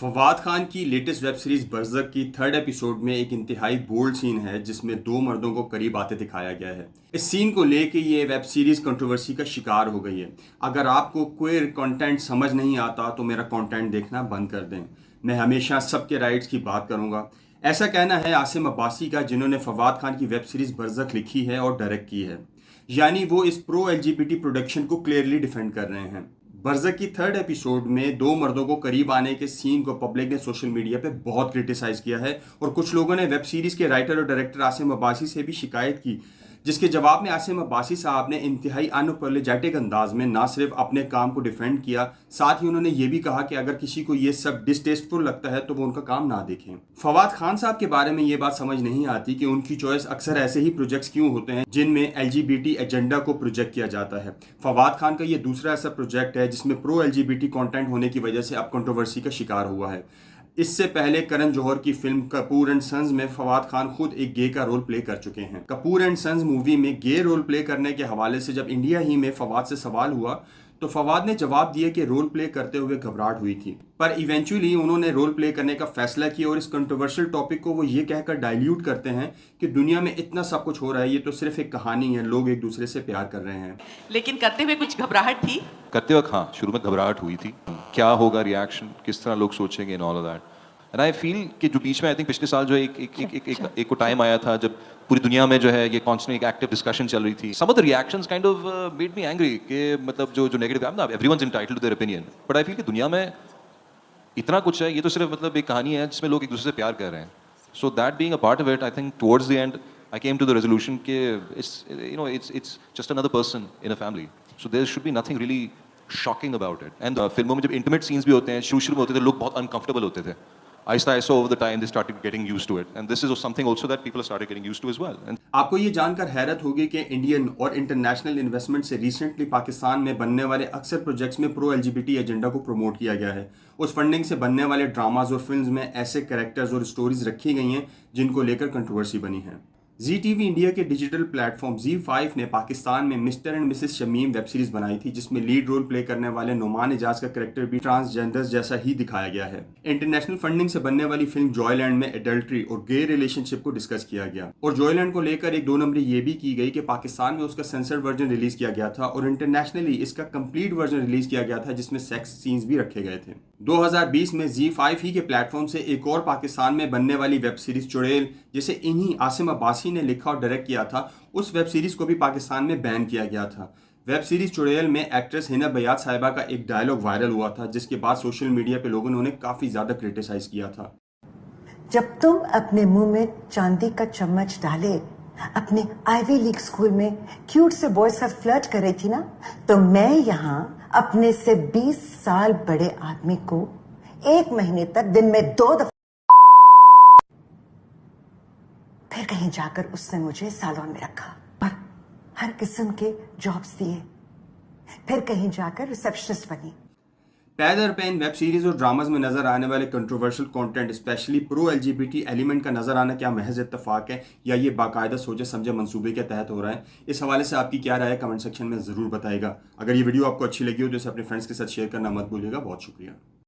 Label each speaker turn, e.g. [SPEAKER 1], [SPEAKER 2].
[SPEAKER 1] फवाद खान की latest web series बरज़क की third episode में एक इंतहाई बोल्ड सीन है जिसमें दो मर्दों को करीब आते दिखाया गया है। इस सीन को लेके ये वेब सीरीज कंट्रोवर्सी का शिकार हो गई है। अगर आपको क्वेयर कंटेंट समझ नहीं आता तो मेरा कंटेंट देखना बंद कर दें। मैं हमेशा सबके राइट्स की बात करूंगा। ऐसा कहना है आसिम अब्बासी का, जिन्होंने फवाद खान की वेब सीरीज बरज़क लिखी है और डायरेक्ट की है। यानी वो इस प्रो एलजीबीटी प्रोडक्शन को क्लियरली डिफेंड कर रहे हैं। बरज़क की थर्ड एपिसोड में दो मर्दों को करीब आने के सीन को पब्लिक ने सोशल मीडिया पे बहुत क्रिटिसाइज किया है और कुछ लोगों ने वेब सीरीज के राइटर और डायरेक्टर आसिम अब्बासी से भी शिकायत की, जिसके जवाब में आसिम अब्बासी साहब ने इंतहाई अनअपोलोजेटिक अंदाज में ना सिर्फ अपने काम को डिफेंड किया, साथ ही उन्होंने ये भी कहा कि अगर किसी को ये सब डिसटेस्टफुल लगता है तो वो उनका काम ना देखें। फवाद खान साहब के बारे में ये बात समझ नहीं आती कि उनकी चॉइस अक्सर ऐसे ही प्रोजेक्ट्स क्यों होते हैं जिनमें एलजीबीटी एजेंडा को प्रोजेक्ट किया जाता है। फवाद खान का ये दूसरा ऐसा प्रोजेक्ट है जिसमें प्रो एलजीबीटी कंटेंट होने की वजह से अब कंट्रोवर्सी का शिकार हुआ है। इससे पहले करण जौहर की फिल्म कपूर एंड सन्स में फवाद खान खुद एक गे का रोल प्ले कर चुके हैं। कपूर एंड सन्स मूवी में गे रोल प्ले करने के हवाले से जब इंडिया ही में फवाद से सवाल हुआ तो फवाद ने जवाब दिया कि रोल प्ले करते हुए घबराहट हुई थी, पर इवेंचुअली उन्होंने रोल प्ले करने का फैसला किया और इस कंट्रोवर्शियल टॉपिक को वो ये कहकर डाइल्यूट करते हैं कि दुनिया में इतना सब कुछ हो रहा है, ये तो सिर्फ एक कहानी है, लोग एक दूसरे से प्यार कर रहे हैं।
[SPEAKER 2] लेकिन करते हुए कुछ घबराहट थी।
[SPEAKER 3] करते वक्त हाँ, शुरू में घबराहट हुई थी, क्या होगा रिएक्शन, किस तरह लोग सोचेंगे in all of that. And I feel कि जो बीच में आई थिंक पिछले साल जो एक को टाइम आया था जब पूरी दुनिया में जो है ये कॉन्स्टेंट एक एक्टिव डिस्कशन चल रही थी। Some of the reactions kind of made me angry कि मतलब जो नेगेटिव है ना, everyone's entitled to their opinion, but I feel कि दुनिया में इतना कुछ है, ये तो सिर्फ मतलब एक कहानी है जिसमें लोग एक दूसरे से प्यार कर रहे हैं। So that being a part of it, I think towards the end I came to the resolution कि it's just another person in a family, so there should be nothing really shocking about it. And फिल्मों में जब intimate scenes भी होते हैं, शुरू में होते थे लोग बहुत अनकंफर्टेबल होते थे, Aahista Aahista over the time they started getting used to it, and this is something also that people started getting used to as well. And
[SPEAKER 1] आपको ये जानकर हैरत होगी कि इंडियन और इंटरनेशनल इन्वेस्टमेंट से रिसेंटली पाकिस्तान में बनने वाले अक्सर प्रोजेक्ट्स में प्रो एलजीबीटी एजेंडा को प्रमोट किया गया है। उस फंडिंग से बनने वाले ड्रामाज और फिल्म्स में ऐसे कैरेक्टर्स और स्टोरीज रखी गई हैं जिनको लेकर कंट्रोवर्सी बनी है। जी टीवी इंडिया के डिजिटल प्लेटफॉर्म ZEE5 ने पाकिस्तान में mister and Mrs Shamim web series बनाई थी, जिसमें लीड रोल प्ले करने वाले नोमान एजाज का कैरेक्टर भी ट्रांसजेंडर्स जैसा ही दिखाया गया है। इंटरनेशनल फंडिंग से बनने वाली फिल्म जॉयलैंड में एडल्ट्री और गे रिलेशनशिप को डिस्कस किया गया और जॉयलैंड को लेकर एक दो नंबरी ये भी की गई कि पाकिस्तान में उसका सेंसर्ड वर्जन रिलीज किया गया था और इंटरनेशनली इसका कंप्लीट वर्जन रिलीज किया गया था जिसमें सेक्स सीन्स भी रखे गए थे। 2020 में ZEE5 ही के प्लेटफॉर्म से एक और पाकिस्तान में बनने वाली वेब सीरीज चुड़ैल, जिसे इन्हीं आसिम अब्बासी ने लिखा और डायरेक्ट किया था, उस वेब सीरीज को भी पाकिस्तान में बैन किया गया था। वेब सीरीज चुड़ैल में एक्ट्रेस हिना बयात साहिबा का एक डायलॉग वायरल हुआ था, जिसके बाद सोशल मीडिया पे लोगों ने उन्हें काफी ज्यादा क्रिटिसाइज किया था।
[SPEAKER 4] जब तुम अपने मुंह में चांदी का चम्मच डाले अपने आईवी लीग स्कूल में क्यूट से बॉयज का फ्लर्ट कर रही थी ना, तो मैं यहाँ अपने से 20 साल बड़े आदमी को 1 महीने तक दिन में 2 दफा, फिर कहीं जाकर उसने मुझे सालोन में रखा और हर किस्म के जॉब्स दिए, फिर कहीं जाकर रिसेप्शनिस्ट बनी।
[SPEAKER 1] पै दर पै इन वेब सीरीज और ड्रामाज में नजर आने वाले controversial content, specially pro LGBT element का नजर आना क्या महज इत्तेफाक है या ये बाकायदा सोचे समझे मंसूबे के तहत हो रहा है? इस हवाले से आपकी क्या राय है, कमेंट सेक्शन में जरूर बताइएगा। अगर ये वीडियो आपको अच्छी लगी हो तो इसे अपने फ्रेंड्स के साथ शेयर करना मत भूलिएगा। बहुत शुक्रिया।